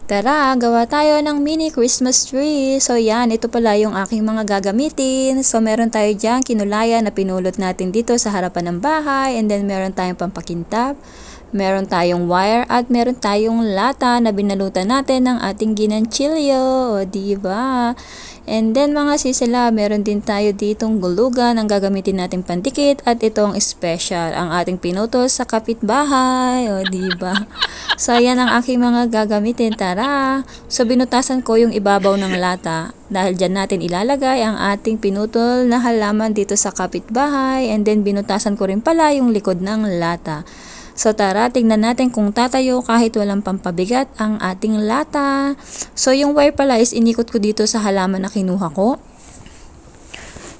Tara, gawa tayo ng mini Christmas tree. So yan, ito pala yung aking mga gagamitin. So meron tayo dyan, kinulayan na pinulot natin dito sa harapan ng bahay. And then meron tayong pampakintab. Meron tayong wire at meron tayong lata na binalutan natin ng ating ginanchilyo. O diba? And then mga sisila, meron din tayo ditong gulugan ang gagamitin nating pandikit at itong special, ang ating pinutol sa kapitbahay. O diba? So ayan ang aking mga gagamitin. Tara! So binutasan ko yung ibabaw ng lata dahil dyan natin ilalagay ang ating pinutol na halaman dito sa kapitbahay, and then binutasan ko rin pala yung likod ng lata. So tara, tignan natin kung tatayo kahit walang pampabigat ang ating lata. So yung wire pala is inikot ko dito sa halaman na kinuha ko.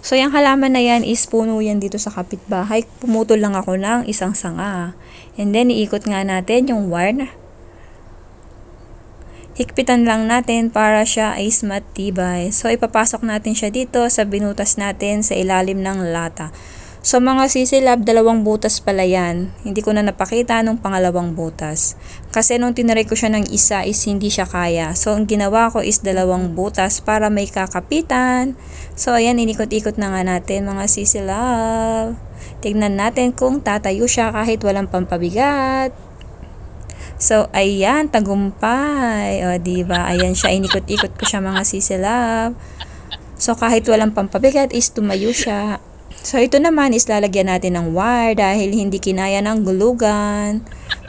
So yung halaman na yan is puno yan dito sa kapitbahay. Pumutol lang ako ng isang sanga. And then iikot nga natin yung wire. Hikpitan lang natin para siya ay matibay. So ipapasok natin siya dito sa binutas natin sa ilalim ng lata. So mga sisilab, dalawang butas pala yan. Hindi ko na napakita nung pangalawang butas. Kasi nung tinaray ko siya ng isa is hindi siya kaya. So ang ginawa ko is dalawang butas para may kakapitan. So ayan, inikot-ikot na nga natin mga sisilab. Tignan natin kung tatayo siya kahit walang pampabigat. So ayan, tagumpay. O diba, ayan siya, inikot-ikot ko siya mga sisilab. So kahit walang pampabigat is tumayo siya. So ito naman is lalagyan natin ng wire dahil hindi kinaya ng gulugan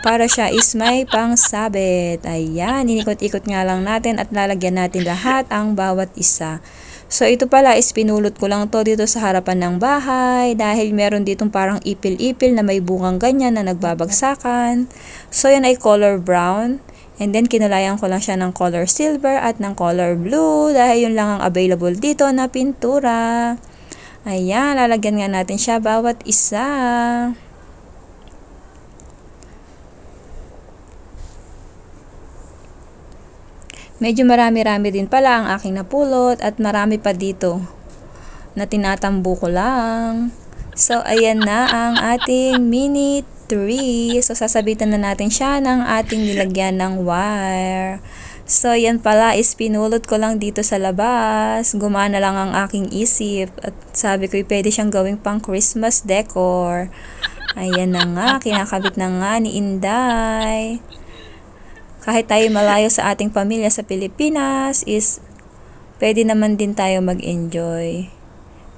para siya is may pangsabit. Ayan, inikot-ikot nga lang natin at lalagyan natin lahat ang bawat isa. So ito pala is pinulot ko lang to dito sa harapan ng bahay dahil meron ditong parang ipil-ipil na may bungang ganyan na nagbabagsakan. So yan ay color brown. And then kinulayan ko lang siya ng color silver at ng color blue dahil yun lang ang available dito na pintura. Ayan, lalagyan nga natin siya bawat isa. Medyo marami-rami din pala ang aking napulot at marami pa dito na tinatambo ko lang. So, ayan na ang ating mini tree. So, sasabitan na natin siya ng ating nilagyan ng wire. So, yan pala is pinulot ko lang dito sa labas. Gumana lang ang aking isip. At sabi ko, pwede siyang gawing pang Christmas decor. Ayan na nga, kinakabit na nga ni Inday. Kahit tayo malayo sa ating pamilya sa Pilipinas, is pwede naman din tayo mag-enjoy.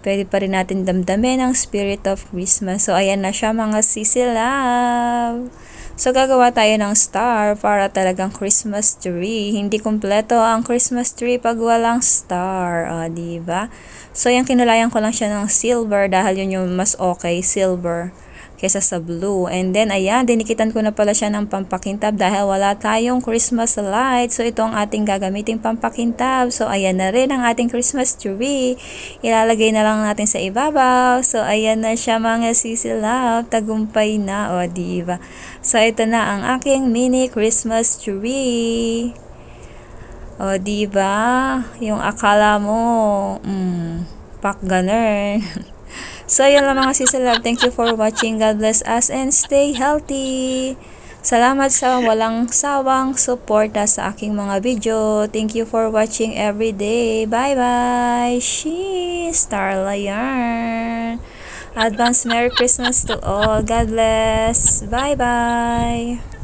Pwede pa rin natin damdamin ang spirit of Christmas. So, ayan na siya mga sisilab. So, gagawa tayo ng star para talagang Christmas tree. Hindi kumpleto ang Christmas tree pag walang star. O, diba? So, yung kinulayan ko lang siya ng silver dahil yun yung mas okay, silver, kesa sa blue. And then, ayan, dinikitan ko na pala siya ng pampakintab dahil wala tayong Christmas light. So, ito ang ating gagamiting pampakintab. So, ayan na rin ang ating Christmas tree. Ilalagay na lang natin sa ibabaw. So, ayan na siya mga sisilab. Tagumpay na, o, diba? So, ito na ang aking mini Christmas tree. O, diba? Yung akala mo, pak ganun. So, yun lang mga sisilab. Thank you for watching. God bless us and stay healthy. Salamat sa walang sawang suporta sa aking mga video. Thank you for watching every day. Bye-bye. Starla yarn. Advance Merry Christmas to all. God bless. Bye-bye.